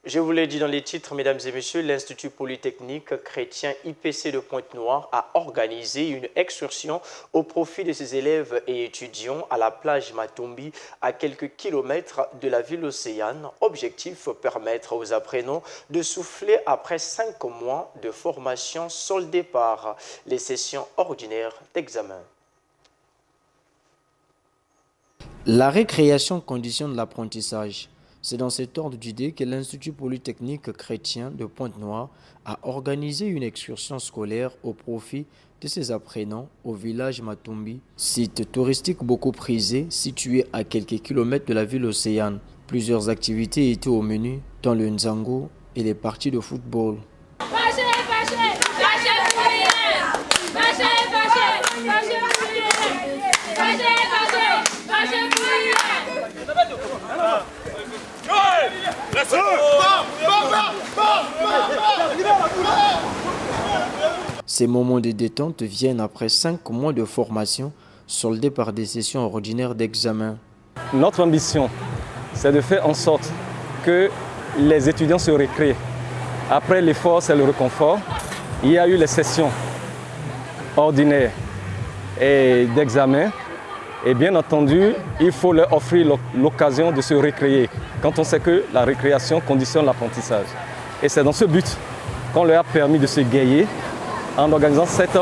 Je vous l'ai dit dans les titres, mesdames et messieurs, l'Institut Polytechnique Chrétien IPC de Pointe-Noire a organisé une excursion au profit de ses élèves et étudiants à la plage Matombi, à quelques kilomètres de la ville océane. Objectif, permettre aux apprenants de souffler après 5 mois de formation soldée par les sessions ordinaires d'examen. La récréation conditionne l'apprentissage. C'est dans cet ordre d'idée que l'Institut Polytechnique Chrétien de Pointe-Noire a organisé une excursion scolaire au profit de ses apprenants au village Matombi, site touristique beaucoup prisé situé à quelques kilomètres de la ville océane. Plusieurs activités étaient au menu, dont le nzango et les parties de football. Ces moments de détente viennent après 5 mois de formation soldés par des sessions ordinaires d'examen. Notre ambition, c'est de faire en sorte que les étudiants se récréent. Après l'effort, c'est le réconfort. Il y a eu les sessions ordinaires et d'examen. Et bien entendu, il faut leur offrir l'occasion de se récréer quand on sait que la récréation conditionne l'apprentissage. Et c'est dans ce but qu'on leur a permis de se gayer en organisant cette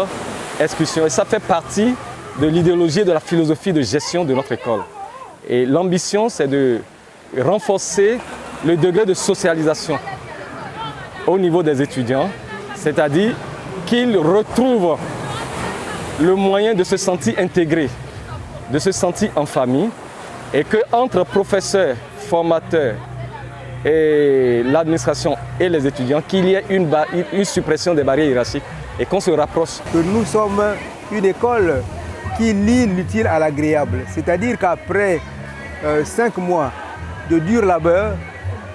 excursion. Et ça fait partie de l'idéologie et de la philosophie de gestion de notre école. Et l'ambition, c'est de renforcer le degré de socialisation au niveau des étudiants, c'est-à-dire qu'ils retrouvent le moyen de se sentir intégrés, de se sentir en famille, et qu'entre professeurs, formateurs et l'administration et les étudiants, qu'il y ait une suppression des barrières hiérarchiques et qu'on se rapproche. Nous sommes une école qui lie l'utile à l'agréable, c'est-à-dire qu'après 5 mois de dur labeur,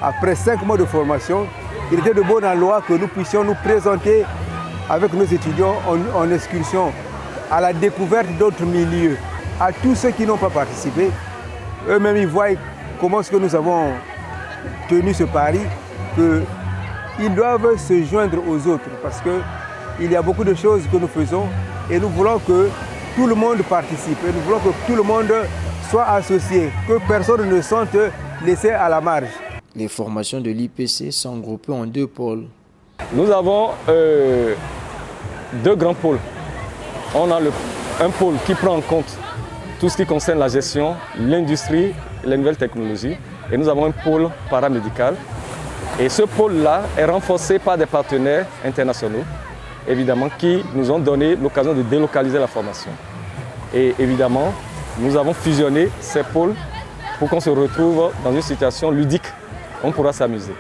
après 5 mois de formation, il était de bon aloi que nous puissions nous présenter avec nos étudiants en excursion à la découverte d'autres milieux. À tous ceux qui n'ont pas participé, eux-mêmes ils voient comment est-ce que nous avons tenu ce pari, qu'ils doivent se joindre aux autres parce qu'il y a beaucoup de choses que nous faisons et nous voulons que tout le monde participe et nous voulons que tout le monde soit associé, que personne ne se sente laissé à la marge. Les formations de l'IPC sont groupées en 2 pôles. Nous avons 2 grands pôles. On a un pôle qui prend en compte tout ce qui concerne la gestion, l'industrie et les nouvelles technologies. Et nous avons un pôle paramédical. Et ce pôle-là est renforcé par des partenaires internationaux, évidemment, qui nous ont donné l'occasion de délocaliser la formation. Et évidemment, nous avons fusionné ces pôles pour qu'on se retrouve dans une situation ludique. On pourra s'amuser.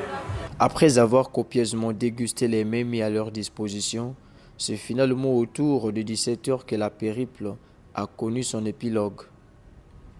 Après avoir copieusement dégusté les mets mis à leur disposition, c'est finalement autour de 17 h que la périple a connu son épilogue.